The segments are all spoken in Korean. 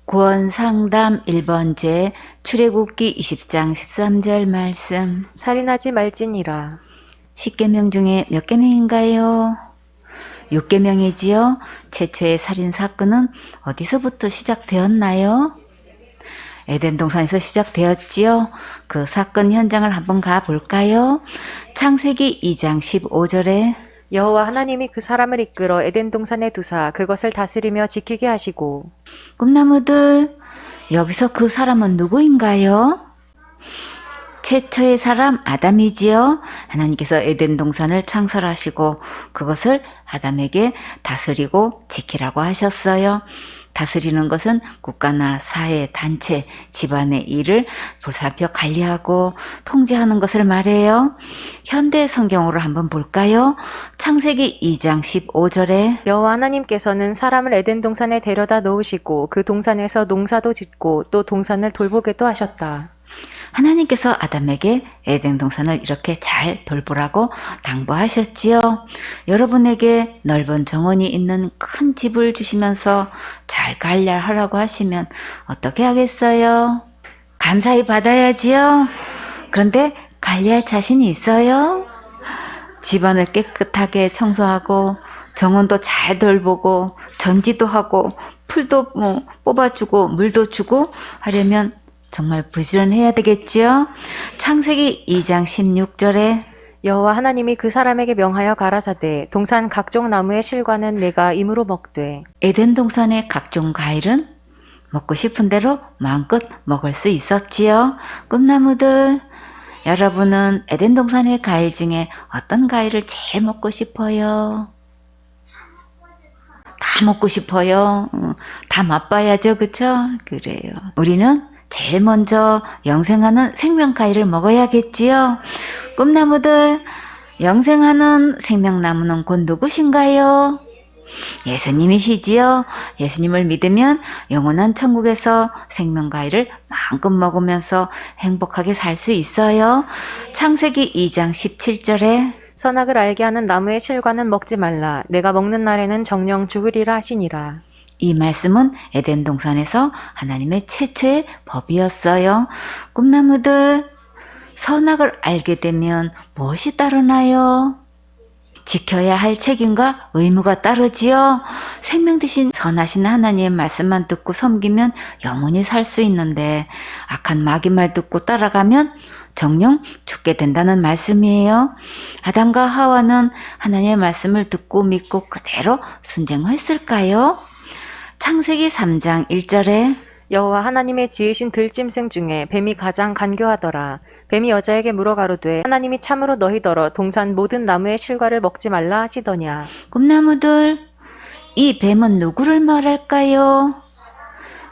구원상담 1번째 출애굽기 20장 13절 말씀. 살인하지 말지니라. 10계명 중에 몇 계명인가요? 6계명이지요. 최초의 살인 사건은 어디서부터 시작되었나요? 에덴 동산에서 시작되었지요. 그 사건 현장을 한번 가볼까요? 창세기 2장 15절에 여호와 하나님이 그 사람을 이끌어 에덴 동산에 두사 그것을 다스리며 지키게 하시고. 꿈나무들, 여기서 그 사람은 누구인가요? 최초의 사람 아담이지요. 하나님께서 에덴 동산을 창설하시고 그것을 아담에게 다스리고 지키라고 하셨어요. 다스리는 것은 국가나 사회, 단체, 집안의 일을 보살펴 관리하고 통제하는 것을 말해요. 현대 성경으로 한번 볼까요? 창세기 2장 15절에 여호와 하나님께서는 사람을 에덴 동산에 데려다 놓으시고 그 동산에서 농사도 짓고 또 동산을 돌보게도 하셨다. 하나님께서 아담에게 에덴 동산을 이렇게 잘 돌보라고 당부하셨지요. 여러분에게 넓은 정원이 있는 큰 집을 주시면서 잘 관리하라고 하시면 어떻게 하겠어요? 감사히 받아야지요. 그런데 관리할 자신이 있어요? 집안을 깨끗하게 청소하고 정원도 잘 돌보고 전지도 하고 풀도 뽑아주고 물도 주고 하려면 정말 부지런해야 되겠죠? 창세기 2장 16절에 여호와 하나님이 그 사람에게 명하여 가라사대 동산 각종 나무의 실과는 내가 임으로 먹되. 에덴 동산의 각종 과일은 먹고 싶은 대로 마음껏 먹을 수 있었지요. 꿈나무들, 여러분은 에덴 동산의 과일 중에 어떤 과일을 제일 먹고 싶어요? 다 먹고 싶어요. 다 맛봐야죠, 그쵸? 그래요. 우리는 제일 먼저 영생하는 생명과일을 먹어야겠지요. 꿈나무들, 영생하는 생명나무는 곧 누구신가요? 예수님이시지요. 예수님을 믿으면 영원한 천국에서 생명과일을 마음껏 먹으면서 행복하게 살 수 있어요. 창세기 2장 17절에 선악을 알게 하는 나무의 실과는 먹지 말라. 내가 먹는 날에는 정령 죽으리라 하시니라. 이 말씀은 에덴 동산에서 하나님의 최초의 법이었어요. 꿈나무들, 선악을 알게 되면 무엇이 따르나요? 지켜야 할 책임과 의무가 따르지요. 생명 대신 선하신 하나님의 말씀만 듣고 섬기면 영원히 살 수 있는데 악한 마귀 말 듣고 따라가면 정령 죽게 된다는 말씀이에요. 아담과 하와는 하나님의 말씀을 듣고 믿고 그대로 순종했을까요? 창세기 3장 1절에 여호와 하나님의 지으신 들짐승 중에 뱀이 가장 간교하더라. 뱀이 여자에게 물어가로되 하나님이 참으로 너희더러 동산 모든 나무의 실과를 먹지 말라 하시더냐. 꿈나무들, 이 뱀은 누구를 말할까요?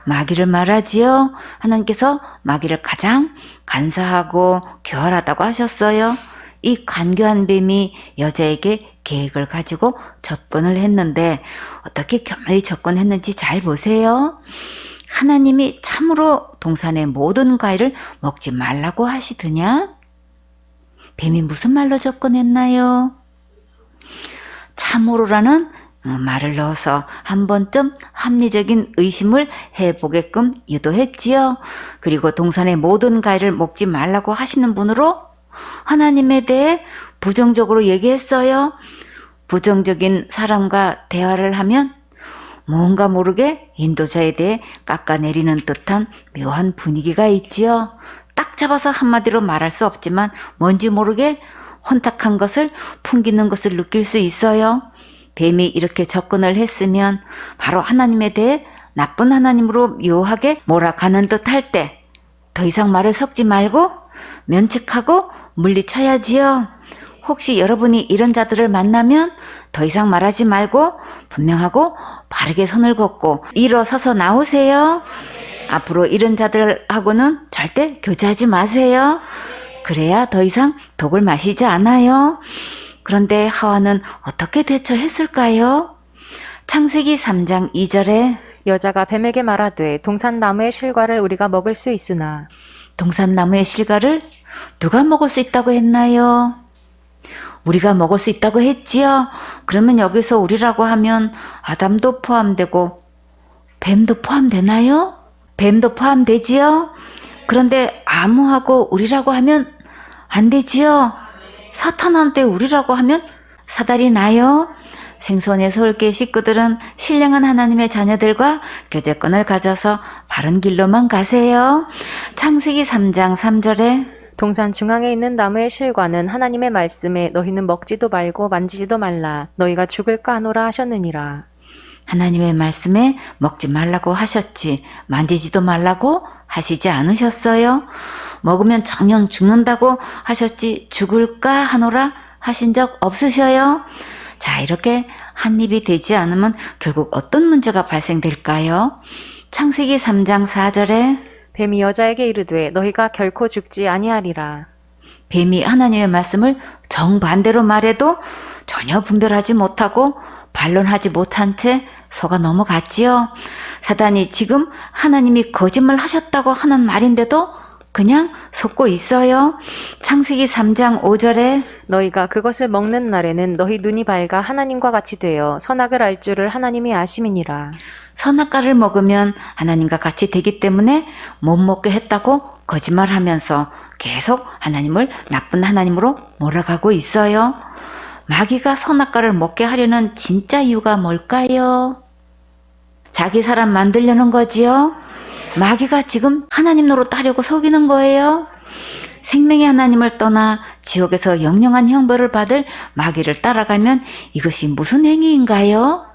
마귀를 말하지요. 하나님께서 마귀를 가장 간사하고 교활하다고 하셨어요. 이 간교한 뱀이 여자에게 계획을 가지고 접근을 했는데 어떻게 교묘히 접근했는지 잘 보세요. 하나님이 참으로 동산의 모든 과일을 먹지 말라고 하시더냐? 뱀이 무슨 말로 접근했나요? 참으로라는 말을 넣어서 한 번쯤 합리적인 의심을 해보게끔 유도했지요. 그리고 동산의 모든 과일을 먹지 말라고 하시는 분으로 하나님에 대해 부정적으로 얘기했어요. 부정적인 사람과 대화를 하면 뭔가 모르게 인도자에 대해 깎아내리는 듯한 묘한 분위기가 있지요. 딱 잡아서 한마디로 말할 수 없지만 뭔지 모르게 혼탁한 것을 풍기는 것을 느낄 수 있어요. 뱀이 이렇게 접근을 했으면 바로 하나님에 대해 나쁜 하나님으로 묘하게 몰아가는 듯 할 때 더 이상 말을 섞지 말고 면책하고 물리쳐야지요. 혹시 여러분이 이런 자들을 만나면 더 이상 말하지 말고 분명하고 바르게 선을 긋고 일어서서 나오세요. 앞으로 이런 자들하고는 절대 교제하지 마세요. 그래야 더 이상 독을 마시지 않아요. 그런데 하와는 어떻게 대처했을까요? 창세기 3장 2절에 여자가 뱀에게 말하되 동산 나무의 실과를 우리가 먹을 수 있으나. 동산나무의 실과를 누가 먹을 수 있다고 했나요? 우리가 먹을 수 있다고 했지요. 그러면 여기서 우리라고 하면 아담도 포함되고 뱀도 포함되나요? 뱀도 포함되지요? 그런데 아무하고 우리라고 하면 안 되지요? 사탄한테 우리라고 하면 사달이 나요? 생손의 서울교회 식구들은 신령한 하나님의 자녀들과 교제권을 가져서 바른 길로만 가세요. 창세기 3장 3절에 동산 중앙에 있는 나무의 실과는 하나님의 말씀에 너희는 먹지도 말고 만지지도 말라 너희가 죽을까 하노라 하셨느니라. 하나님의 말씀에 먹지 말라고 하셨지 만지지도 말라고 하시지 않으셨어요? 먹으면 정녕 죽는다고 하셨지 죽을까 하노라 하신 적 없으셔요? 자, 이렇게 한 입이 되지 않으면 결국 어떤 문제가 발생될까요? 창세기 3장 4절에 뱀이 여자에게 이르되 너희가 결코 죽지 아니하리라. 뱀이 하나님의 말씀을 정반대로 말해도 전혀 분별하지 못하고 반론하지 못한 채 속아 넘어갔지요. 사단이 지금 하나님이 거짓말 하셨다고 하는 말인데도 그냥 속고 있어요. 창세기 3장 5절에 너희가 그것을 먹는 날에는 너희 눈이 밝아 하나님과 같이 되어 선악을 알 줄을 하나님이 아심이니라. 선악과를 먹으면 하나님과 같이 되기 때문에 못 먹게 했다고 거짓말하면서 계속 하나님을 나쁜 하나님으로 몰아가고 있어요. 마귀가 선악과를 먹게 하려는 진짜 이유가 뭘까요? 자기 사람 만들려는 거지요? 마귀가 지금 하나님 노릇 하려고 속이는 거예요? 생명의 하나님을 떠나 지옥에서 영영한 형벌을 받을 마귀를 따라가면 이것이 무슨 행위인가요?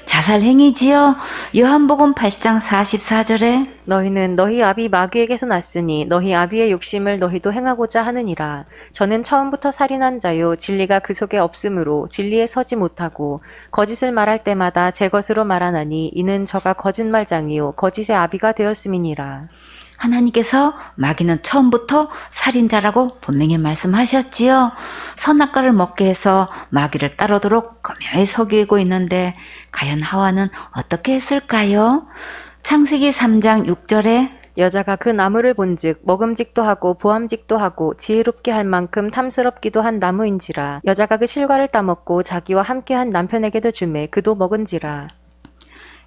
자살 행위지요. 요한복음 8장 44절에 너희는 너희 아비 마귀에게서 났으니 너희 아비의 욕심을 너희도 행하고자 하느니라. 저는 처음부터 살인한 자요 진리가 그 속에 없으므로 진리에 서지 못하고 거짓을 말할 때마다 제 것으로 말하나니 이는 저가 거짓말장이요 거짓의 아비가 되었음이니라. 하나님께서 마귀는 처음부터 살인자라고 분명히 말씀하셨지요. 선악과를 먹게 해서 마귀를 따르도록 거묘히 속이고 있는데 과연 하와는 어떻게 했을까요? 창세기 3장 6절에 여자가 그 나무를 본즉 먹음직도 하고 보암직도 하고 지혜롭게 할 만큼 탐스럽기도 한 나무인지라. 여자가 그 실과를 따먹고 자기와 함께한 남편에게도 주매 그도 먹은지라.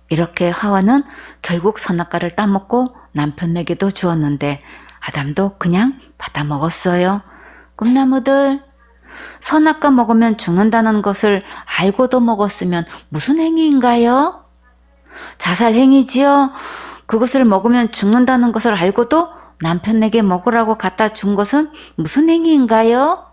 이렇게 하와는 결국 선악과를 따먹고 남편에게도 주었는데 아담도 그냥 받아 먹었어요. 꿈나무들, 선악과 먹으면 죽는다는 것을 알고도 먹었으면 무슨 행위인가요? 자살 행위지요. 그것을 먹으면 죽는다는 것을 알고도 남편에게 먹으라고 갖다 준 것은 무슨 행위인가요?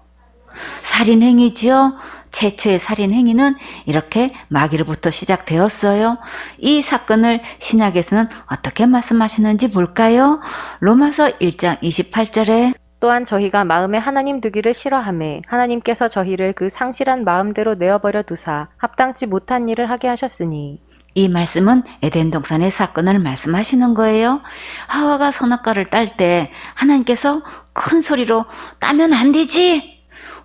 살인 행위지요. 최초의 살인 행위는 이렇게 마귀로부터 시작되었어요. 이 사건을 신약에서는 어떻게 말씀하시는지 볼까요? 로마서 1장 28절에 또한 저희가 마음에 하나님 두기를 싫어하매 하나님께서 저희를 그 상실한 마음대로 내어버려 두사 합당치 못한 일을 하게 하셨으니. 이 말씀은 에덴 동산의 사건을 말씀하시는 거예요. 하와가 선악과를 딸 때 하나님께서 큰 소리로 따면 안 되지!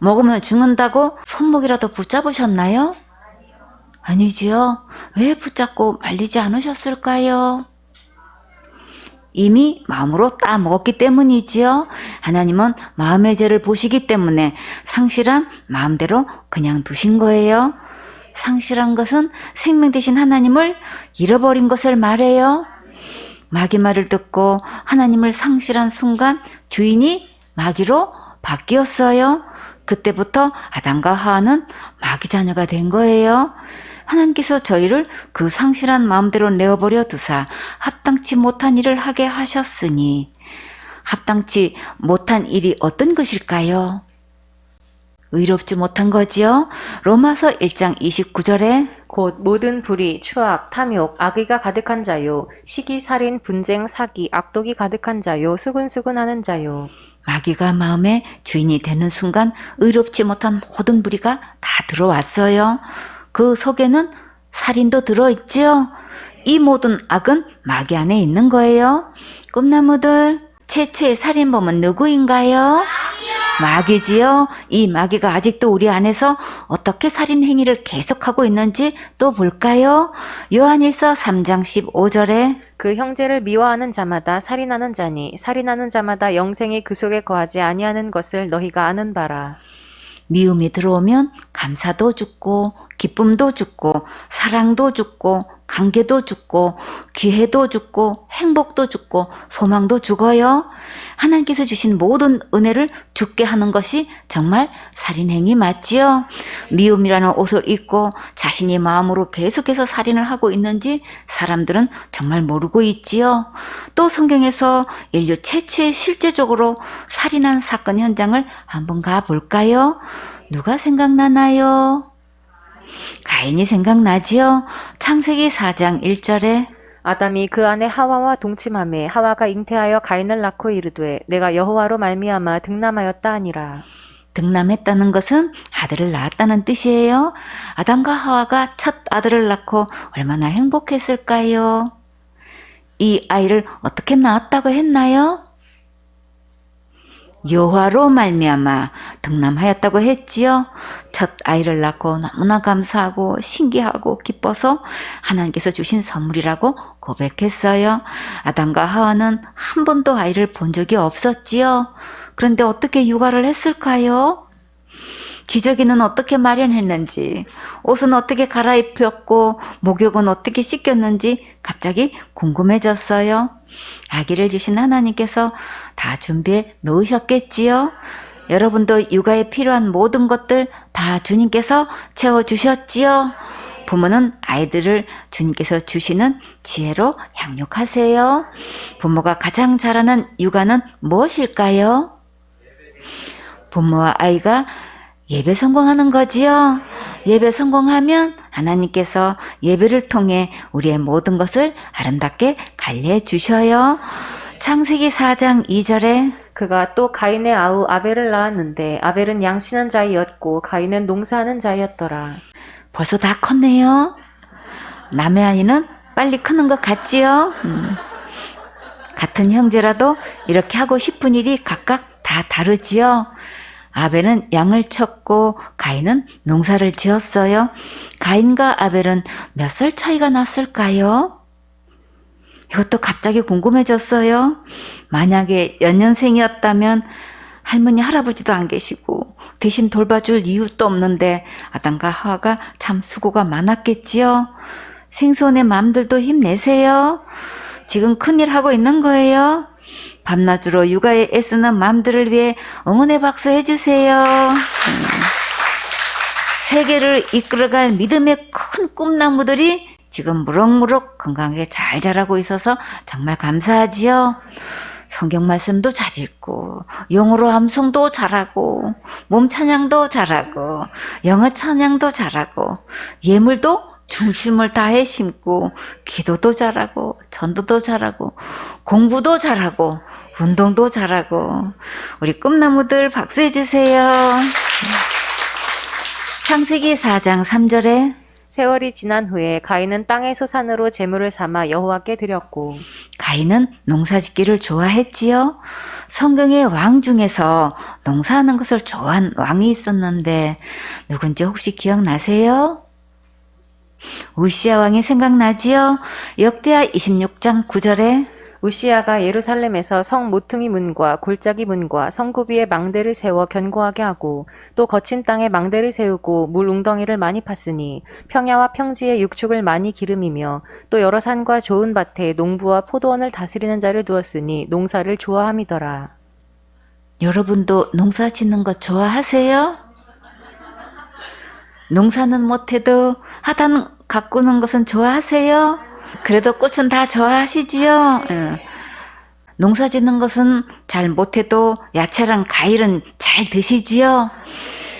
먹으면 죽는다고 손목이라도 붙잡으셨나요? 아니지요. 왜 붙잡고 말리지 않으셨을까요? 이미 마음으로 따 먹었기 때문이지요. 하나님은 마음의 죄를 보시기 때문에 상실한 마음대로 그냥 두신 거예요. 상실한 것은 생명 되신 하나님을 잃어버린 것을 말해요. 마귀 말을 듣고 하나님을 상실한 순간 주인이 마귀로 바뀌었어요. 그때부터 아담과 하와는 마귀 자녀가 된 거예요. 하나님께서 저희를 그 상실한 마음대로 내어버려 두사 합당치 못한 일을 하게 하셨으니 합당치 못한 일이 어떤 것일까요? 의롭지 못한 거지요. 로마서 1장 29절에 곧 모든 불의, 추악, 탐욕, 악의가 가득한 자요 시기, 살인, 분쟁, 사기, 악독이 가득한 자요 수군수군하는 자요. 마귀가 마음의 주인이 되는 순간 의롭지 못한 모든 불의가 다 들어왔어요. 그 속에는 살인도 들어있죠. 이 모든 악은 마귀 안에 있는 거예요. 꿈나무들, 최초의 살인범은 누구인가요? 마귀지요. 이 마귀가 아직도 우리 안에서 어떻게 살인 행위를 계속하고 있는지 또 볼까요? 요한일서 3장 15절에 그 형제를 미워하는 자마다 살인하는 자니 살인하는 자마다 영생이 그 속에 거하지 아니하는 것을 너희가 아는 바라. 미움이 들어오면 감사도 죽고 기쁨도 죽고 사랑도 죽고 관계도 죽고 기회도 죽고 행복도 죽고 소망도 죽어요. 하나님께서 주신 모든 은혜를 죽게 하는 것이 정말 살인행위 맞지요? 미움이라는 옷을 입고 자신이 마음으로 계속해서 살인을 하고 있는지 사람들은 정말 모르고 있지요. 또 성경에서 인류 최초의 실제적으로 살인한 사건 현장을 한번 가볼까요? 누가 생각나나요? 가인이 생각나지요? 창세기 4장 1절에 아담이 그 안에 하와와 동침하매 하와가 잉태하여 가인을 낳고 이르되 내가 여호와로 말미암아 등남하였다 하니라. 등남했다는 것은 아들을 낳았다는 뜻이에요. 아담과 하와가 첫 아들을 낳고 얼마나 행복했을까요? 이 아이를 어떻게 낳았다고 했나요? 여호와로 말미암아 등남하였다고 했지요. 첫 아이를 낳고 너무나 감사하고 신기하고 기뻐서 하나님께서 주신 선물이라고 고백했어요. 아담과 하와는 한 번도 아이를 본 적이 없었지요. 그런데 어떻게 육아를 했을까요? 기저귀는 어떻게 마련했는지, 옷은 어떻게 갈아입혔고, 목욕은 어떻게 씻겼는지 갑자기 궁금해졌어요. 아기를 주신 하나님께서 다 준비해 놓으셨겠지요? 여러분도 육아에 필요한 모든 것들 다 주님께서 채워주셨지요? 부모는 아이들을 주님께서 주시는 지혜로 양육하세요. 부모가 가장 잘하는 육아는 무엇일까요? 부모와 아이가 예배 성공하는 거지요. 예배 성공하면 하나님께서 예배를 통해 우리의 모든 것을 아름답게 관리해 주셔요. 창세기 4장 2절에 그가 또 가인의 아우 아벨을 낳았는데 아벨은 양치는 자이었고 가인은 농사하는 자이었더라. 벌써 다 컸네요. 남의 아이는 빨리 크는 것 같지요. 같은 형제라도 이렇게 하고 싶은 일이 각각 다 다르지요. 아벨은 양을 쳤고 가인은 농사를 지었어요. 가인과 아벨은 몇 살 차이가 났을까요? 이것도 갑자기 궁금해졌어요. 만약에 연년생이었다면 할머니 할아버지도 안 계시고 대신 돌봐줄 이유도 없는데 아담과 하와가 참 수고가 많았겠지요. 생손의 맘들도 힘내세요. 지금 큰일 하고 있는 거예요. 밤낮으로 육아에 애쓰는 맘들을 위해 응원의 박수 해주세요. 세계를 이끌어갈 믿음의 큰 꿈나무들이 지금 무럭무럭 건강하게 잘 자라고 있어서 정말 감사하지요. 성경 말씀도 잘 읽고 영어로 암송도 잘하고 몸 찬양도 잘하고 영어 찬양도 잘하고 예물도 중심을 다해 심고 기도도 잘하고 전도도 잘하고 공부도 잘하고 운동도 잘하고 우리 꿈나무들 박수해 주세요. 창세기 4장 3절에 세월이 지난 후에 가인은 땅의 소산으로 제물을 삼아 여호와께 드렸고 가인은 농사짓기를 좋아했지요. 성경의 왕 중에서 농사하는 것을 좋아한 왕이 있었는데 누군지 혹시 기억나세요? 우시야 왕이 생각나지요? 역대하 26장 9절에 우시야가 예루살렘에서 성 모퉁이 문과 골짜기 문과 성구비에 망대를 세워 견고하게 하고 또 거친 땅에 망대를 세우고 물 웅덩이를 많이 팠으니 평야와 평지에 육축을 많이 기름이며 또 여러 산과 좋은 밭에 농부와 포도원을 다스리는 자를 두었으니 농사를 좋아함이더라. 여러분도 농사 짓는 거 좋아하세요? 농사는 못해도 하단 가꾸는 것은 좋아하세요? 그래도 꽃은 다 좋아하시지요? 농사 짓는 것은 잘 못해도 야채랑 과일은 잘 드시지요?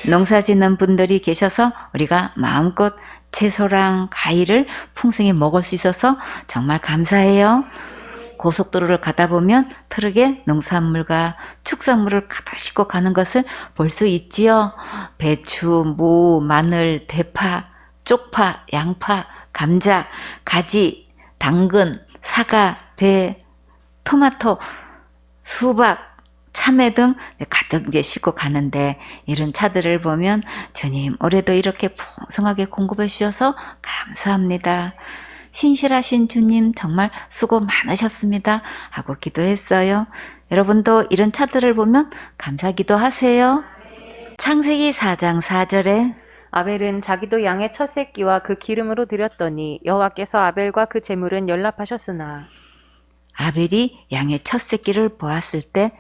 농사 짓는 분들이 계셔서 우리가 마음껏 채소랑 과일을 풍성히 먹을 수 있어서 정말 감사해요. 고속도로를 가다 보면 트럭에 농산물과 축산물을 가득 싣고 가는 것을 볼 수 있지요. 배추, 무, 마늘, 대파, 쪽파, 양파, 감자, 가지, 당근, 사과, 배, 토마토, 수박, 참외 등 가득 이제 싣고 가는데 이런 차들을 보면 주님 올해도 이렇게 풍성하게 공급해 주셔서 감사합니다. 신실하신 주님 정말 수고 많으셨습니다 하고 기도했어요. 여러분도 이런 차들을 보면 감사 기도하세요. 창세기 4장 4절에 아벨은 자기도 양의 첫 새끼와 그 기름으로 드렸더니 여호와께서 아벨과 그 제물은 연락하셨으나 아벨이 양의 첫 새끼를 보았을 때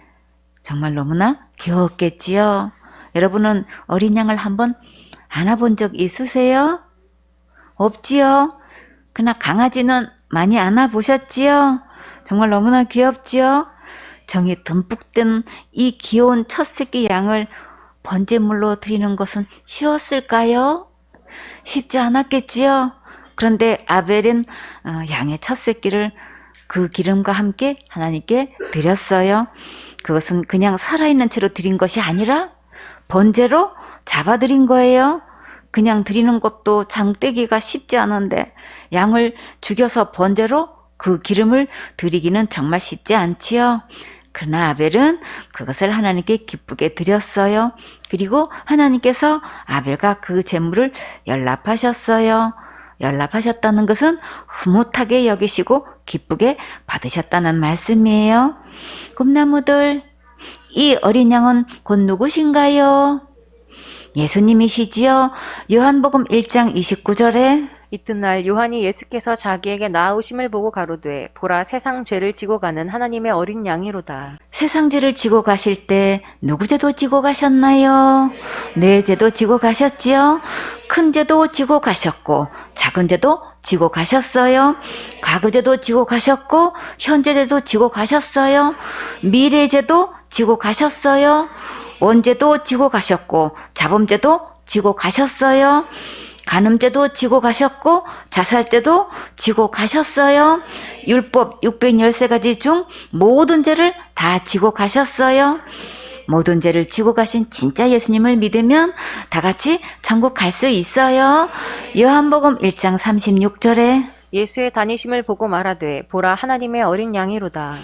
정말 너무나 귀여웠겠지요. 여러분은 어린 양을 한번 안아본 적 있으세요? 없지요? 그러나 강아지는 많이 안아보셨지요? 정말 너무나 귀엽지요? 정이 듬뿍 든 이 귀여운 첫 새끼 양을 번제물로 드리는 것은 쉬웠을까요? 쉽지 않았겠지요? 그런데 아벨은 양의 첫 새끼를 그 기름과 함께 하나님께 드렸어요. 그것은 그냥 살아있는 채로 드린 것이 아니라 번제로 잡아드린 거예요. 그냥 드리는 것도 장떼기가 쉽지 않은데 양을 죽여서 번제로 그 기름을 드리기는 정말 쉽지 않지요. 그러나 아벨은 그것을 하나님께 기쁘게 드렸어요. 그리고 하나님께서 아벨과 그 제물을 연락하셨어요. 연락하셨다는 것은 흐뭇하게 여기시고 기쁘게 받으셨다는 말씀이에요. 꿈나무들, 이 어린 양은 곧 누구신가요? 예수님이시지요. 요한복음 1장 29절에 이튿날 요한이 예수께서 자기에게 나아오심을 보고 가로되 보라 세상 죄를 지고 가는 하나님의 어린 양이로다. 세상 죄를 지고 가실 때 누구 죄도 지고 가셨나요? 내 죄도 지고 가셨지요. 큰 죄도 지고 가셨고 작은 죄도 지고 가셨어요. 과거 죄도 지고 가셨고 현재 죄도 지고 가셨어요. 미래 죄도 지고 가셨어요. 원죄도 지고 가셨고 자범죄도 지고 가셨어요. 간음죄도 지고 가셨고 자살죄도 지고 가셨어요. 율법 613가지 중 모든 죄를 다 지고 가셨어요. 모든 죄를 지고 가신 진짜 예수님을 믿으면 다 같이 천국 갈 수 있어요. 요한복음 1장 36절에 예수의 다니심을 보고 말하되 보라 하나님의 어린 양이로다.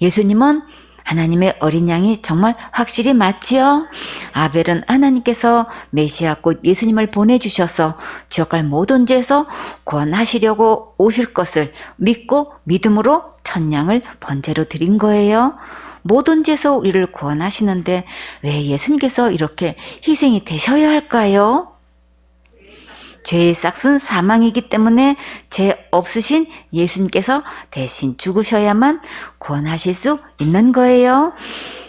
예수님은 하나님의 어린 양이 정말 확실히 맞지요. 아벨은 하나님께서 메시아 곧 예수님을 보내주셔서 지옥 갈 모든 죄에서 구원하시려고 오실 것을 믿고 믿음으로 천냥을 번제로 드린 거예요. 모든 죄에서 우리를 구원하시는데 왜 예수님께서 이렇게 희생이 되셔야 할까요? 죄의 싹은 사망이기 때문에 죄 없으신 예수님께서 대신 죽으셔야만 구원하실 수 있는 거예요.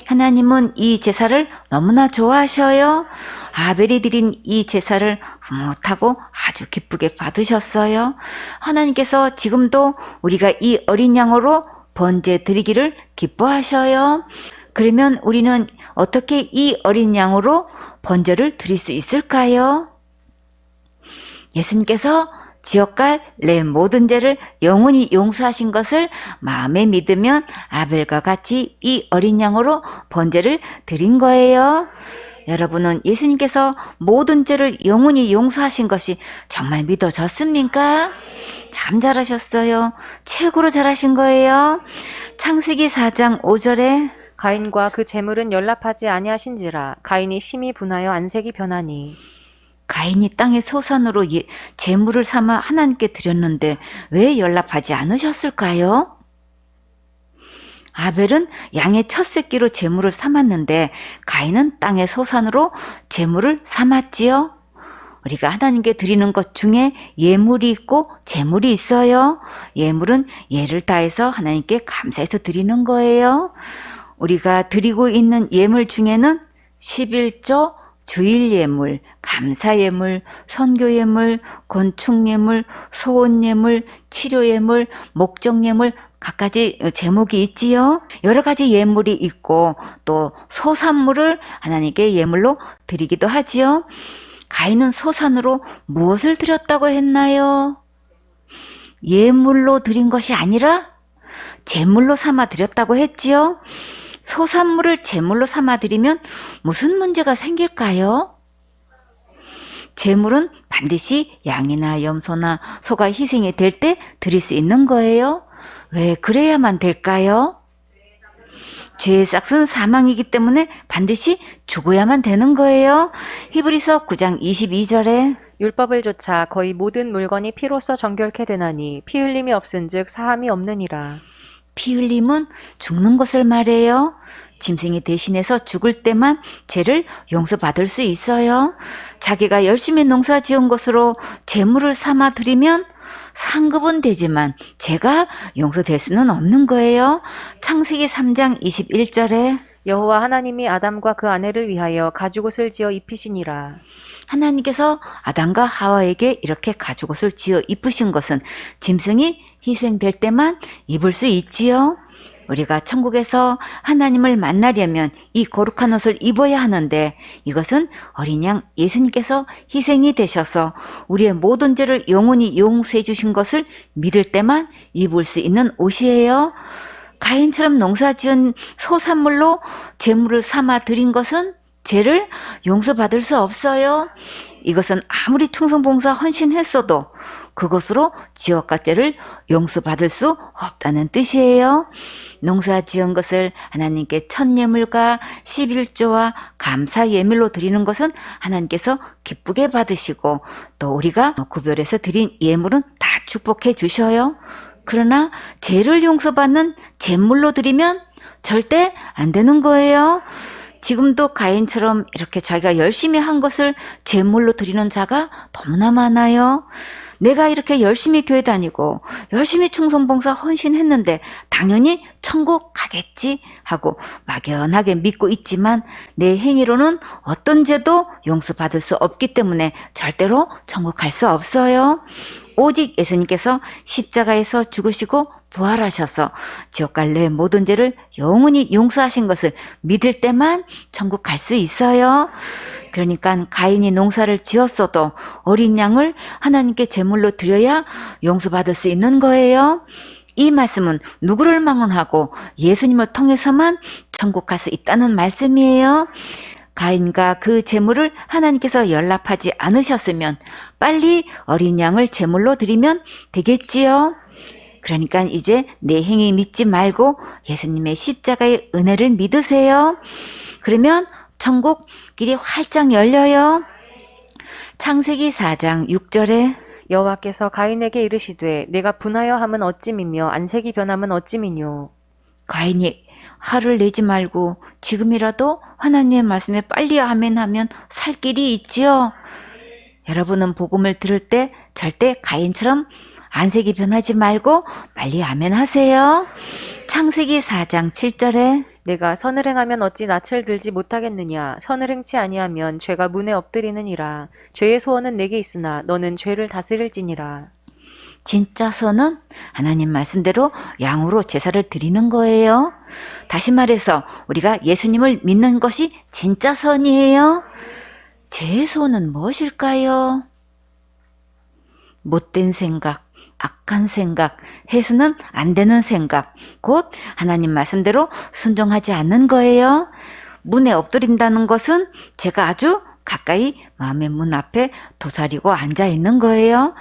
하나님은 이 제사를 너무나 좋아하셔요. 아벨이 드린 이 제사를 흐뭇하고 아주 기쁘게 받으셨어요. 하나님께서 지금도 우리가 이 어린 양으로 번제 드리기를 기뻐하셔요. 그러면 우리는 어떻게 이 어린 양으로 번제를 드릴 수 있을까요? 예수님께서 지옥 갈 내 모든 죄를 영원히 용서하신 것을 마음에 믿으면 아벨과 같이 이 어린 양으로 번제를 드린 거예요. 여러분은 예수님께서 모든 죄를 영원히 용서하신 것이 정말 믿어졌습니까? 참 잘하셨어요. 최고로 잘하신 거예요. 창세기 4장 5절에 가인과 그 제물은 연락하지 아니하신지라 가인이 심히 분하여 안색이 변하니 가인이 땅의 소산으로 제물을 삼아 하나님께 드렸는데 왜 연락하지 않으셨을까요? 아벨은 양의 첫 새끼로 제물을 삼았는데 가인은 땅의 소산으로 제물을 삼았지요. 우리가 하나님께 드리는 것 중에 예물이 있고 제물이 있어요. 예물은 예를 다해서 하나님께 감사해서 드리는 거예요. 우리가 드리고 있는 예물 중에는 11조, 주일 감사 예물, 선교 예물, 건축 예물, 소원 예물, 치료 예물, 목적 예물 각가지 제목이 있지요. 여러 가지 예물이 있고 또 소산물을 하나님께 예물로 드리기도 하지요. 가인은 소산으로 무엇을 드렸다고 했나요? 예물로 드린 것이 아니라 제물로 삼아 드렸다고 했지요. 소산물을 제물로 삼아 드리면 무슨 문제가 생길까요? 제물은 반드시 양이나 염소나 소가 희생이 될 때 드릴 수 있는 거예요. 왜 그래야만 될까요? 죄의 싹은 사망이기 때문에 반드시 죽어야만 되는 거예요. 히브리서 9장 22절에 율법을 조차 거의 모든 물건이 피로써 정결케 되나니 피 흘림이 없은즉 사함이 없느니라. 피 흘림은 죽는 것을 말해요. 짐승이 대신해서 죽을 때만 죄를 용서받을 수 있어요. 자기가 열심히 농사 지은 것으로 재물을 삼아 드리면 상급은 되지만 죄가 용서될 수는 없는 거예요. 창세기 3장 21절에 여호와 하나님이 아담과 그 아내를 위하여 가죽옷을 지어 입히시니라. 하나님께서 아담과 하와에게 이렇게 가죽옷을 지어 입으신 것은 짐승이 희생될 때만 입을 수 있지요. 우리가 천국에서 하나님을 만나려면 이 거룩한 옷을 입어야 하는데 이것은 어린 양 예수님께서 희생이 되셔서 우리의 모든 죄를 영원히 용서해 주신 것을 믿을 때만 입을 수 있는 옷이에요. 가인처럼 농사지은 소산물로 제물을 삼아 드린 것은 죄를 용서받을 수 없어요. 이것은 아무리 충성봉사 헌신했어도 그것으로 지옥과 죄를 용서받을 수 없다는 뜻이에요. 농사 지은 것을 하나님께 첫 예물과 11조와 감사 예물로 드리는 것은 하나님께서 기쁘게 받으시고 또 우리가 구별해서 드린 예물은 다 축복해 주셔요. 그러나 죄를 용서받는 제물로 드리면 절대 안 되는 거예요. 지금도 가인처럼 이렇게 자기가 열심히 한 것을 제물로 드리는 자가 너무나 많아요. 내가 이렇게 열심히 교회 다니고 열심히 충성봉사 헌신했는데 당연히 천국 가겠지 하고 막연하게 믿고 있지만 내 행위로는 어떤 죄도 용서받을 수 없기 때문에 절대로 천국 갈 수 없어요. 오직 예수님께서 십자가에서 죽으시고 부활하셔서 지옥 갈 내 모든 죄를 영원히 용서하신 것을 믿을 때만 천국 갈 수 있어요. 그러니까 가인이 농사를 지었어도 어린 양을 하나님께 제물로 드려야 용서받을 수 있는 거예요. 이 말씀은 누구를 망언하고 예수님을 통해서만 천국 갈 수 있다는 말씀이에요. 가인과 그 제물을 하나님께서 연락하지 않으셨으면 빨리 어린 양을 제물로 드리면 되겠지요. 그러니까 이제 내 행위 믿지 말고 예수님의 십자가의 은혜를 믿으세요. 그러면 천국 길이 활짝 열려요. 창세기 4장 6절에 여호와께서 가인에게 이르시되 내가 분하여 함은 어찌미며 안색이 변함은 어찌미뇨. 가인이 화를 내지 말고 지금이라도 하나님의 말씀에 빨리 아멘하면 살 길이 있지요. 여러분은 복음을 들을 때 절대 가인처럼 안색이 변하지 말고 빨리 아멘하세요. 창세기 4장 7절에 내가 선을 행하면 어찌 낯을 들지 못하겠느냐. 선을 행치 아니하면 죄가 문에 엎드리느니라. 죄의 소원은 내게 있으나 너는 죄를 다스릴지니라. 진짜 선은 하나님 말씀대로 양으로 제사를 드리는 거예요. 다시 말해서 우리가 예수님을 믿는 것이 진짜 선이에요. 죄의 소원은 무엇일까요? 못된 생각, 악한 생각, 해서는 안 되는 생각, 곧 하나님 말씀대로 순종하지 않는 거예요. 문에 엎드린다는 것은 제가 아주 가까이 마음의 문 앞에 도사리고 앉아 있는 거예요.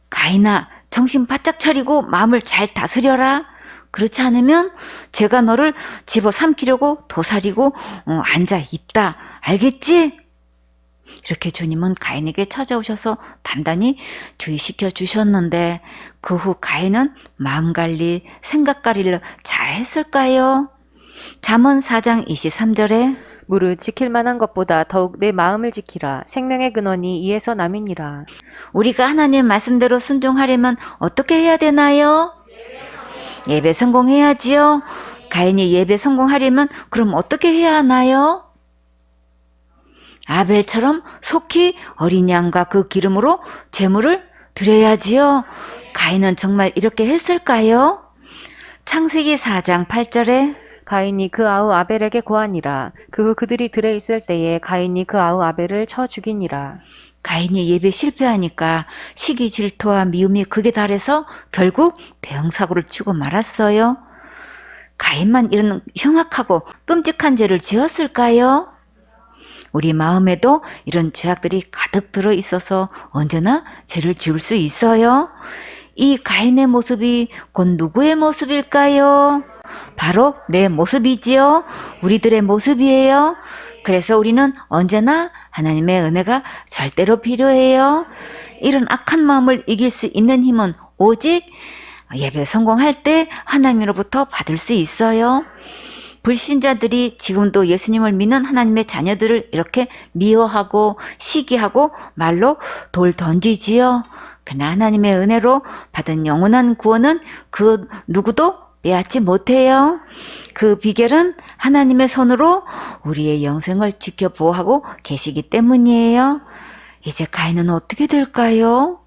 가인아, 정신 바짝 차리고 마음을 잘 다스려라. 그렇지 않으면 제가 너를 집어삼키려고 도사리고 앉아 있다. 알겠지? 이렇게 주님은 가인에게 찾아오셔서 단단히 주의시켜 주셨는데 그 후 가인은 마음관리, 생각관리를 잘 했을까요? 잠언 4장 23절에 무릇 지킬 만한 것보다 더욱 내 마음을 지키라. 생명의 근원이 이에서 남이니라. 우리가 하나님 말씀대로 순종하려면 어떻게 해야 되나요? 예배 성공해야지요. 가인이 예배 성공하려면 그럼 어떻게 해야 하나요? 아벨처럼 속히 어린 양과 그 기름으로 제물을 드려야지요. 가인은 정말 이렇게 했을까요? 창세기 4장 8절에 가인이 그 아우 아벨에게 고하니라. 그 후 그들이 들에 있을 때에 가인이 그 아우 아벨을 쳐 죽이니라. 가인이 예배 실패하니까 시기 질투와 미움이 극에 달해서 결국 대형 사고를 치고 말았어요. 가인만 이런 흉악하고 끔찍한 죄를 지었을까요? 우리 마음에도 이런 죄악들이 가득 들어 있어서 언제나 죄를 지을 수 있어요. 이 가인의 모습이 곧 누구의 모습일까요? 바로 내 모습이지요. 우리들의 모습이에요. 그래서 우리는 언제나 하나님의 은혜가 절대로 필요해요. 이런 악한 마음을 이길 수 있는 힘은 오직 예배 성공할 때 하나님으로부터 받을 수 있어요. 불신자들이 지금도 예수님을 믿는 하나님의 자녀들을 이렇게 미워하고 시기하고 말로 돌 던지지요. 그러나 하나님의 은혜로 받은 영원한 구원은 그 누구도 빼앗지 못해요. 그 비결은 하나님의 손으로 우리의 영생을 지켜보호하고 계시기 때문이에요. 이제 가인은 어떻게 될까요?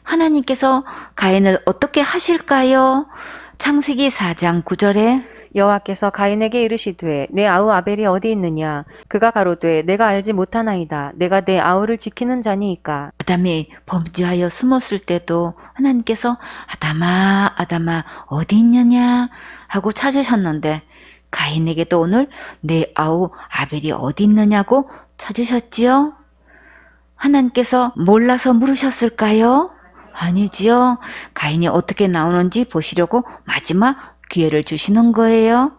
하나님께서 가인을 어떻게 하실까요? 창세기 4장 9절에 여호와께서 가인에게 이르시되 내 아우 아벨이 어디 있느냐? 그가 가로되 내가 알지 못하나이다. 내가 내 아우를 지키는 자니이까. 아담이 범죄하여 숨었을 때도 하나님께서 아담아 아담아 어디 있느냐 하고 찾으셨는데 가인에게도 오늘 내 아우 아벨이 어디 있느냐고 찾으셨지요? 하나님께서 몰라서 물으셨을까요? 아니지요. 가인이 어떻게 나오는지 보시려고 마지막 기회를 주시는 거예요.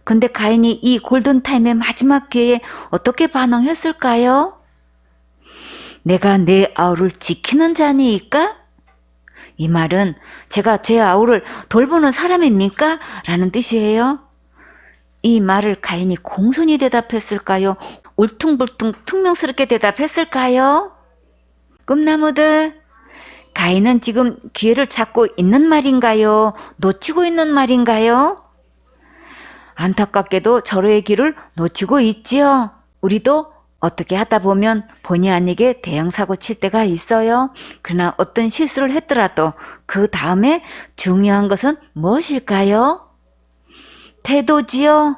근데 가인이 이 골든타임의 마지막 기회에 어떻게 반응했을까요? 내가 내 아우를 지키는 자니까? 이 말은 제가 제 아우를 돌보는 사람입니까? 라는 뜻이에요. 이 말을 가인이 공손히 대답했을까요? 울퉁불퉁 퉁명스럽게 대답했을까요? 꿈나무들, 가인은 지금 기회를 찾고 있는 말인가요? 놓치고 있는 말인가요? 안타깝게도 절호의 길을 놓치고 있지요. 우리도 어떻게 하다 보면 본의 아니게 대형사고 칠 때가 있어요. 그러나 어떤 실수를 했더라도 그 다음에 중요한 것은 무엇일까요? 태도지요.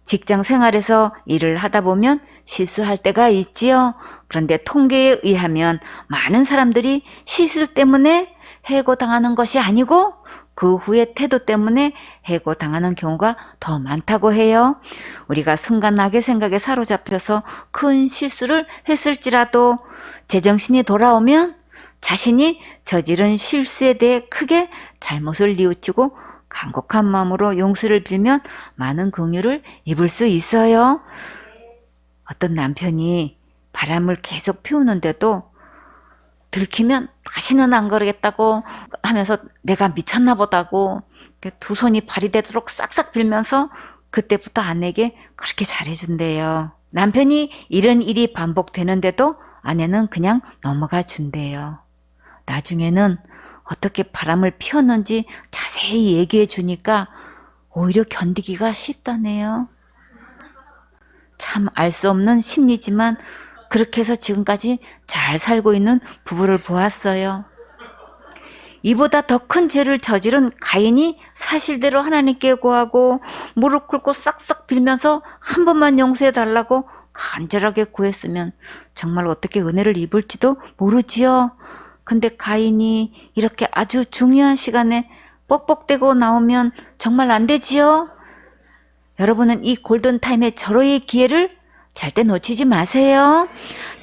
직장 생활에서 일을 하다 보면 실수할 때가 있지요. 그런데 통계에 의하면 많은 사람들이 실수 때문에 해고당하는 것이 아니고 그 후에 태도 때문에 해고당하는 경우가 더 많다고 해요. 우리가 순간 악의 생각에 사로잡혀서 큰 실수를 했을지라도 제정신이 돌아오면 자신이 저지른 실수에 대해 크게 잘못을 뉘우치고 간곡한 마음으로 용서를 빌면 많은 긍휼을 입을 수 있어요. 어떤 남편이 바람을 계속 피우는데도 들키면 다시는 안 그러겠다고 하면서 내가 미쳤나 보다고 두 손이 발이 되도록 싹싹 빌면서 그때부터 아내에게 그렇게 잘해준대요. 남편이 이런 일이 반복되는데도 아내는 그냥 넘어가 준대요. 나중에는 어떻게 바람을 피웠는지 자세히 얘기해 주니까 오히려 견디기가 쉽다네요. 참 알 수 없는 심리지만 그렇게 해서 지금까지 잘 살고 있는 부부를 보았어요. 이보다 더 큰 죄를 저지른 가인이 사실대로 하나님께 구하고 무릎 꿇고 싹싹 빌면서 한 번만 용서해 달라고 간절하게 구했으면 정말 어떻게 은혜를 입을지도 모르지요. 근데 가인이 이렇게 아주 중요한 시간에 뻑뻑대고 나오면 정말 안 되지요. 여러분은 이 골든타임의 절호의 기회를 절대 놓치지 마세요.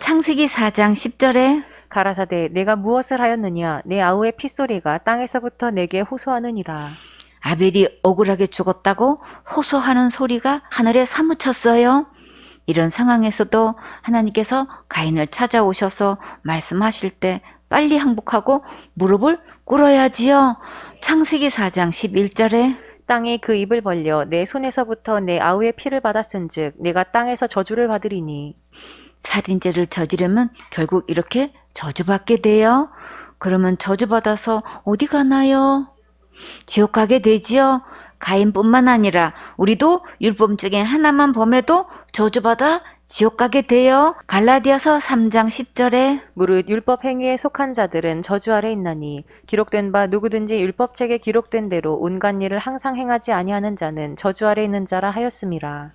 창세기 4장 10절에 가라사대 내가 무엇을 하였느냐? 내 아우의 핏소리가 땅에서부터 내게 호소하느니라. 아벨이 억울하게 죽었다고 호소하는 소리가 하늘에 사무쳤어요. 이런 상황에서도 하나님께서 가인을 찾아오셔서 말씀하실 때 빨리 항복하고 무릎을 꿇어야지요. 창세기 4장 11절에 땅이 그 입을 벌려 내 손에서부터 내 아우의 피를 받았은즉 내가 땅에서 저주를 받으리니. 살인죄를 저지르면 결국 이렇게 저주받게 돼요. 그러면 저주받아서 어디 가나요? 지옥 가게 되지요. 가인뿐만 아니라 우리도 율법 중에 하나만 범해도 저주받아 지옥 가게 돼요. 갈라디아서 3장 10절에 무릇 율법 행위에 속한 자들은 저주 아래 있나니 기록된 바 누구든지 율법책에 기록된 대로 온갖 일을 항상 행하지 아니하는 자는 저주 아래 있는 자라 하였음이라.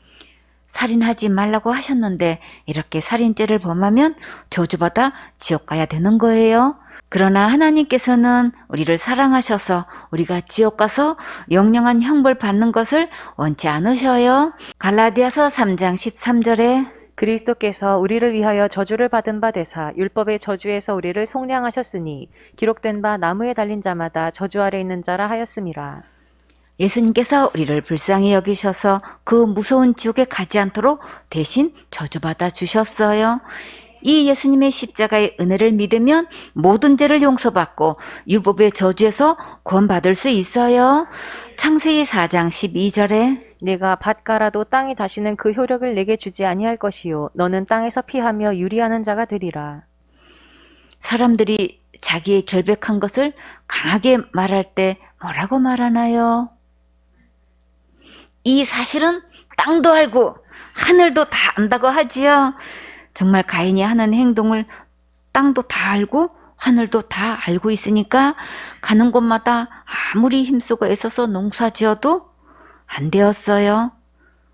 살인하지 말라고 하셨는데 이렇게 살인죄를 범하면 저주받아 지옥 가야 되는 거예요. 그러나 하나님께서는 우리를 사랑하셔서 우리가 지옥 가서 영영한 형벌 받는 것을 원치 않으셔요. 갈라디아서 3장 13절에 그리스도께서 우리를 위하여 저주를 받은 바 되사 율법의 저주에서 우리를 속량하셨으니 기록된 바 나무에 달린 자마다 저주 아래 있는 자라 하였음이라. 예수님께서 우리를 불쌍히 여기셔서 그 무서운 지옥에 가지 않도록 대신 저주받아 주셨어요. 이 예수님의 십자가의 은혜를 믿으면 모든 죄를 용서받고 율법의 저주에서 구원받을 수 있어요. 창세기 4장 12절에 네가 밭 갈아도 땅이 다시는 그 효력을 내게 주지 아니할 것이요 너는 땅에서 피하며 유리하는 자가 되리라. 사람들이 자기의 결백한 것을 강하게 말할 때 뭐라고 말하나요? 이 사실은 땅도 알고 하늘도 다 안다고 하지요. 정말 가인이 하는 행동을 땅도 다 알고 하늘도 다 알고 있으니까 가는 곳마다 아무리 힘쓰고 애써서 농사 지어도 안 되었어요.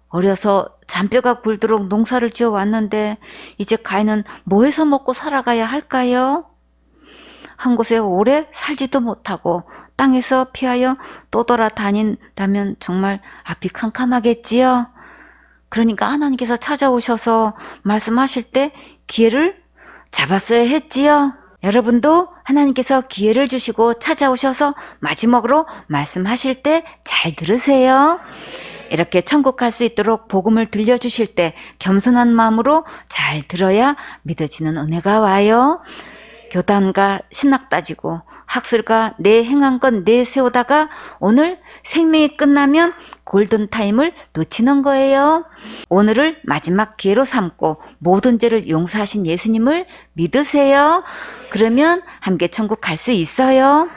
어려서 잔뼈가 굴도록 농사를 지어 왔는데 이제 가인은 뭐 해서 먹고 살아가야 할까요? 한 곳에 오래 살지도 못하고 땅에서 피하여 떠돌아다닌다면 정말 앞이 캄캄하겠지요. 그러니까 하나님께서 찾아오셔서 말씀하실 때 기회를 잡았어야 했지요. 여러분도 하나님께서 기회를 주시고 찾아오셔서 마지막으로 말씀하실 때 잘 들으세요. 이렇게 천국 갈 수 있도록 복음을 들려주실 때 겸손한 마음으로 잘 들어야 믿어지는 은혜가 와요. 교단과 신학 따지고 학술과 내 행한 건 내세우다가 오늘 생명이 끝나면 골든타임을 놓치는 거예요. 오늘을 마지막 기회로 삼고 모든 죄를 용서하신 예수님을 믿으세요. 그러면 함께 천국 갈 수 있어요.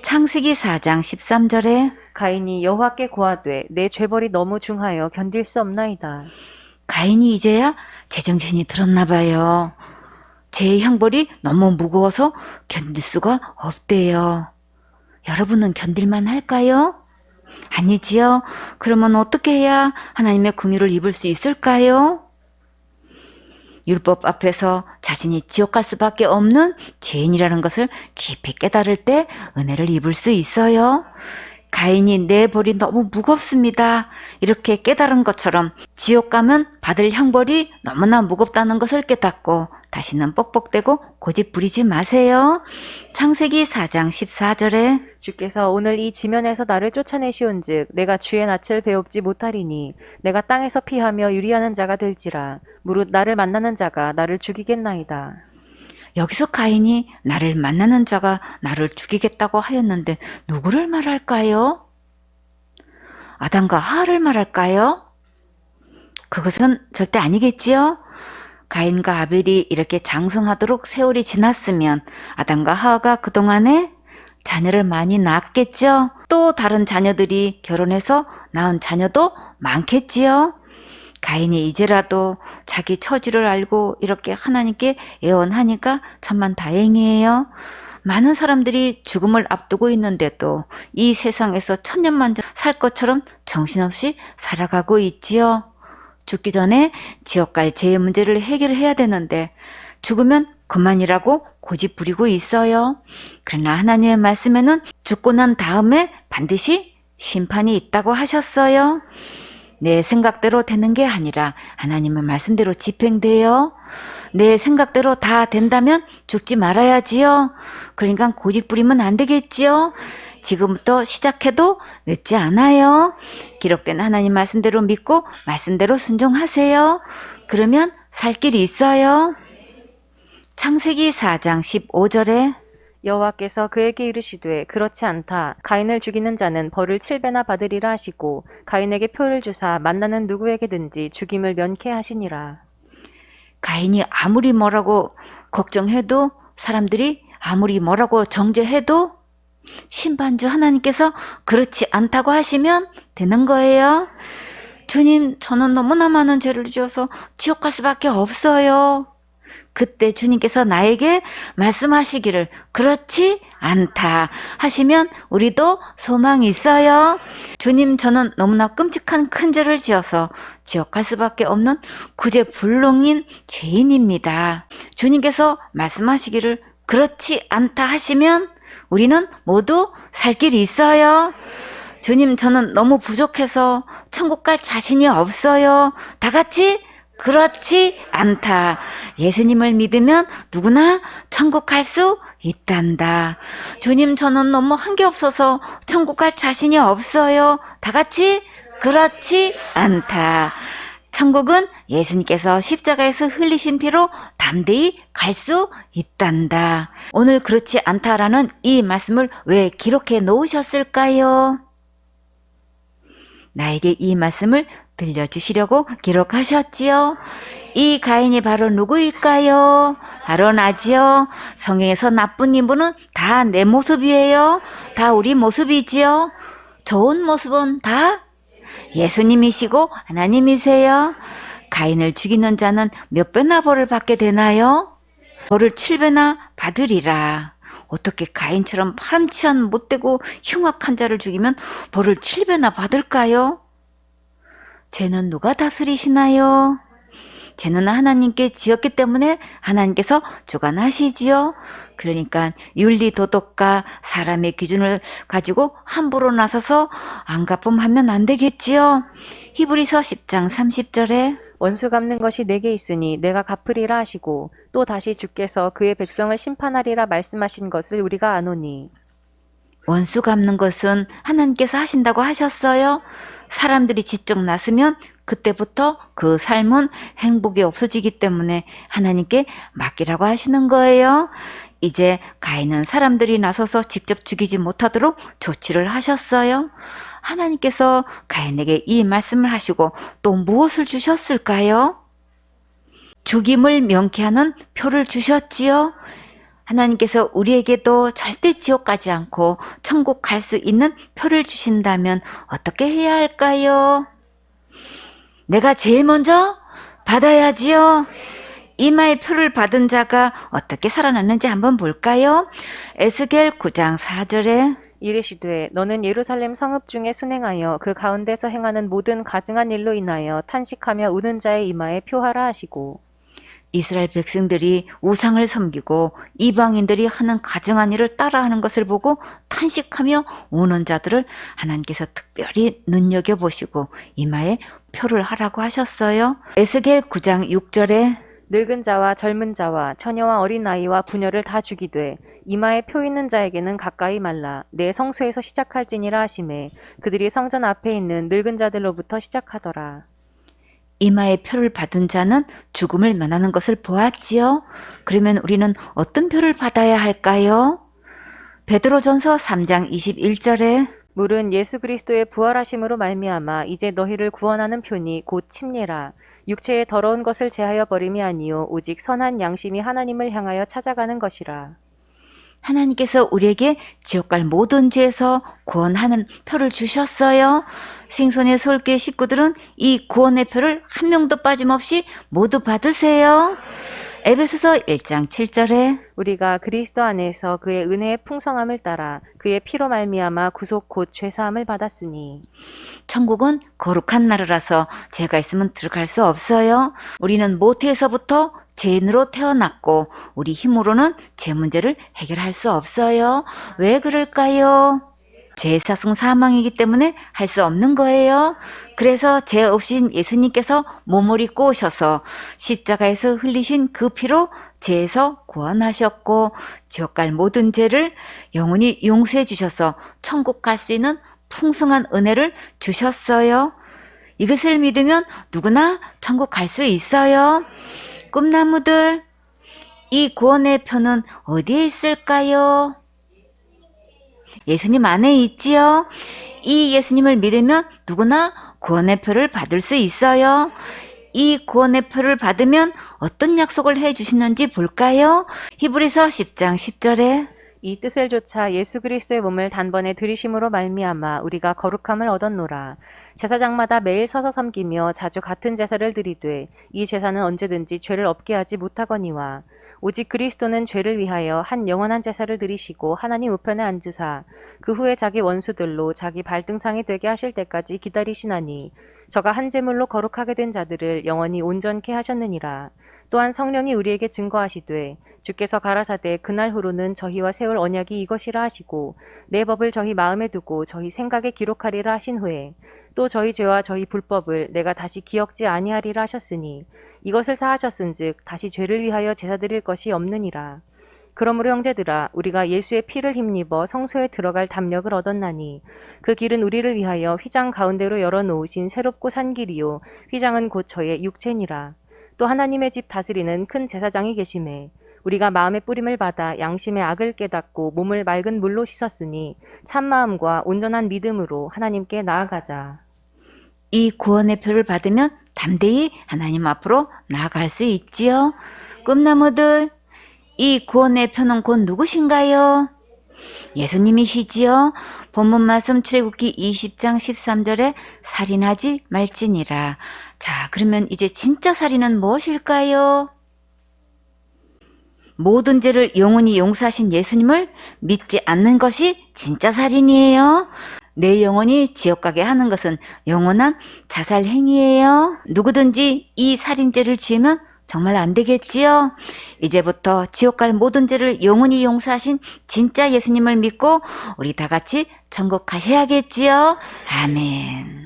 창세기 4장 13절에 가인이 여호와께 고하되 내 죄벌이 너무 중하여 견딜 수 없나이다. 가인이 이제야 제정신이 들었나 봐요. 제 형벌이 너무 무거워서 견딜 수가 없대요. 여러분은 견딜만 할까요? 아니지요. 그러면 어떻게 해야 하나님의 긍휼을 입을 수 있을까요? 율법 앞에서 자신이 지옥 갈 수밖에 없는 죄인이라는 것을 깊이 깨달을 때 은혜를 입을 수 있어요. 가인이 내 벌이 너무 무겁습니다. 이렇게 깨달은 것처럼 지옥 가면 받을 형벌이 너무나 무겁다는 것을 깨닫고 다시는 뻑뻑대고 고집 부리지 마세요. 창세기 4장 14절에 주께서 오늘 이 지면에서 나를 쫓아내시온즉 내가 주의 낯을 배웁지 못하리니 내가 땅에서 피하며 유리하는 자가 될지라 무릇 나를 만나는 자가 나를 죽이겠나이다. 여기서 가인이 나를 만나는 자가 나를 죽이겠다고 하였는데 누구를 말할까요? 아담과 하와를 말할까요? 그것은 절대 아니겠지요? 가인과 아벨이 이렇게 장성하도록 세월이 지났으면 아담과 하와가 그동안에 자녀를 많이 낳았겠죠? 또 다른 자녀들이 결혼해서 낳은 자녀도 많겠지요? 가인이 이제라도 자기 처지를 알고 이렇게 하나님께 애원하니까 천만 다행이에요. 많은 사람들이 죽음을 앞두고 있는데도 이 세상에서 천년만년 살 것처럼 정신없이 살아가고 있지요. 죽기 전에 지옥 갈 죄의 문제를 해결해야 되는데 죽으면 그만이라고 고집 부리고 있어요. 그러나 하나님의 말씀에는 죽고 난 다음에 반드시 심판이 있다고 하셨어요. 내 생각대로 되는 게 아니라 하나님의 말씀대로 집행돼요. 내 생각대로 다 된다면 죽지 말아야지요. 그러니까 고집 부리면 안 되겠지요. 지금부터 시작해도 늦지 않아요. 기록된 하나님 말씀대로 믿고 말씀대로 순종하세요. 그러면 살 길이 있어요. 창세기 4장 15절에 여호와께서 그에게 이르시되 그렇지 않다. 가인을 죽이는 자는 벌을 7배나 받으리라 하시고 가인에게 표를 주사 만나는 누구에게든지 죽임을 면케하시니라. 가인이 아무리 뭐라고 걱정해도 사람들이 아무리 뭐라고 정죄해도 심판주 하나님께서 그렇지 않다고 하시면 되는 거예요. 주님, 저는 너무나 많은 죄를 지어서 지옥 갈 수밖에 없어요. 그때 주님께서 나에게 말씀하시기를 그렇지 않다 하시면 우리도 소망이 있어요. 주님, 저는 너무나 끔찍한 큰 죄를 지어서 지옥 갈 수밖에 없는 구제불능인 죄인입니다. 주님께서 말씀하시기를 그렇지 않다 하시면 우리는 모두 살 길이 있어요. 주님, 저는 너무 부족해서 천국 갈 자신이 없어요. 다 같이 그렇지 않다. 예수님을 믿으면 누구나 천국 갈 수 있단다. 주님, 저는 너무 한 게 없어서 천국 갈 자신이 없어요. 다 같이 그렇지 않다. 천국은 예수님께서 십자가에서 흘리신 피로 담대히 갈 수 있단다. 오늘 그렇지 않다라는 이 말씀을 왜 기록해 놓으셨을까요? 나에게 이 말씀을 들려주시려고 기록하셨지요. 이 가인이 바로 누구일까요? 바로 나지요. 성경에서 나쁜 인물은 다 내 모습이에요. 다 우리 모습이지요. 좋은 모습은 다 예수님이시고 하나님이세요. 가인을 죽이는 자는 몇 배나 벌을 받게 되나요? 벌을 7배나 받으리라. 어떻게 가인처럼 파렴치한 못되고 흉악한 자를 죽이면 벌을 7배나 받을까요? 죄는 누가 다스리시나요? 죄는 하나님께 지었기 때문에 하나님께서 주관하시지요. 그러니까 윤리 도덕과 사람의 기준을 가지고 함부로 나서서 안갚음하면 안 되겠지요. 히브리서 10장 30절에 원수 갚는 것이 내게 있으니 내가 갚으리라 하시고 또 다시 주께서 그의 백성을 심판하리라 말씀하신 것을 우리가 아노니. 원수 갚는 것은 하나님께서 하신다고 하셨어요. 사람들이 지적 나서면 그때부터 그 삶은 행복이 없어지기 때문에 하나님께 맡기라고 하시는 거예요. 이제 가인은 사람들이 나서서 직접 죽이지 못하도록 조치를 하셨어요. 하나님께서 가인에게 이 말씀을 하시고 또 무엇을 주셨을까요? 죽임을 명쾌하는 표를 주셨지요. 하나님께서 우리에게도 절대 지옥 가지 않고 천국 갈 수 있는 표를 주신다면 어떻게 해야 할까요? 내가 제일 먼저 받아야지요. 이마의 표를 받은 자가 어떻게 살아났는지 한번 볼까요? 에스겔 9장 4절에 이르시되 너는 예루살렘 성읍 중에 순행하여 그 가운데서 행하는 모든 가증한 일로 인하여 탄식하며 우는 자의 이마에 표하라 하시고. 이스라엘 백성들이 우상을 섬기고 이방인들이 하는 가증한 일을 따라하는 것을 보고 탄식하며 우는 자들을 하나님께서 특별히 눈여겨보시고 이마에 표를 하라고 하셨어요. 에스겔 9장 6절에 늙은 자와 젊은 자와 처녀와 어린아이와 부녀를 다 죽이되 이마에 표 있는 자에게는 가까이 말라 내 성소에서 시작할지니라 하시매 그들이 성전 앞에 있는 늙은 자들로부터 시작하더라. 이마에 표를 받은 자는 죽음을 면하는 것을 보았지요. 그러면 우리는 어떤 표를 받아야 할까요? 베드로전서 3장 21절에 물은 예수 그리스도의 부활하심으로 말미암아 이제 너희를 구원하는 표니 곧 침례라. 육체의 더러운 것을 제하여 버림이 아니요 오직 선한 양심이 하나님을 향하여 찾아가는 것이라. 하나님께서 우리에게 지옥 갈 모든 죄에서 구원하는 표를 주셨어요. 생선의 솔개 식구들은 이 구원의 표를 한 명도 빠짐없이 모두 받으세요. 에베소서 1장 7절에 우리가 그리스도 안에서 그의 은혜의 풍성함을 따라 그의 피로 말미암아 구속 곧 죄사함을 받았으니. 천국은 거룩한 나라라서 죄가 있으면 들어갈 수 없어요. 우리는 모태에서부터 죄인으로 태어났고 우리 힘으로는 죄 문제를 해결할 수 없어요. 왜 그럴까요? 죄의 사성 사망이기 때문에 할 수 없는 거예요. 그래서 죄 없인 예수님께서 몸을 입고 오셔서 십자가에서 흘리신 그 피로 죄에서 구원하셨고 지옥 갈 모든 죄를 영원히 용서해 주셔서 천국 갈 수 있는 풍성한 은혜를 주셨어요. 이것을 믿으면 누구나 천국 갈 수 있어요. 꿈나무들, 이 구원의 표는 어디에 있을까요? 예수님 안에 있지요. 이 예수님을 믿으면 누구나 구원의 표를 받을 수 있어요. 이 구원의 표를 받으면 어떤 약속을 해주시는지 볼까요? 히브리서 10장 10절에 이 뜻을 조차 예수 그리스도의 몸을 단번에 들이심으로 말미암아 우리가 거룩함을 얻었노라. 제사장마다 매일 서서 섬기며 자주 같은 제사를 드리되 이 제사는 언제든지 죄를 없게 하지 못하거니와 오직 그리스도는 죄를 위하여 한 영원한 제사를 드리시고 하나님 우편에 앉으사 그 후에 자기 원수들로 자기 발등상이 되게 하실 때까지 기다리시나니 저가 한 제물로 거룩하게 된 자들을 영원히 온전케 하셨느니라. 또한 성령이 우리에게 증거하시되 주께서 가라사대 그날 후로는 저희와 세울 언약이 이것이라 하시고 내 법을 저희 마음에 두고 저희 생각에 기록하리라 하신 후에 또 저희 죄와 저희 불법을 내가 다시 기억지 아니하리라 하셨으니 이것을 사하셨은즉 다시 죄를 위하여 제사 드릴 것이 없느니라. 그러므로 형제들아 우리가 예수의 피를 힘입어 성소에 들어갈 담력을 얻었나니 그 길은 우리를 위하여 휘장 가운데로 열어놓으신 새롭고 산 길이요 휘장은 곧 저의 육체니라. 또 하나님의 집 다스리는 큰 제사장이 계심에 우리가 마음의 뿌림을 받아 양심의 악을 깨닫고 몸을 맑은 물로 씻었으니 참마음과 온전한 믿음으로 하나님께 나아가자. 이 구원의 표를 받으면 담대히 하나님 앞으로 나아갈 수 있지요. 꿈나무들, 이 구원의 표는 곧 누구신가요? 예수님이시지요. 본문 말씀 출애굽기 20장 13절에 살인하지 말지니라. 자, 그러면 이제 진짜 살인은 무엇일까요? 모든 죄를 영원히 용서하신 예수님을 믿지 않는 것이 진짜 살인이에요. 내 영혼이 지옥 가게 하는 것은 영원한 자살 행위예요. 누구든지 이 살인죄를 지으면 정말 안 되겠지요. 이제부터 지옥 갈 모든 죄를 영원히 용서하신 진짜 예수님을 믿고 우리 다 같이 천국 가셔야겠지요. 아멘.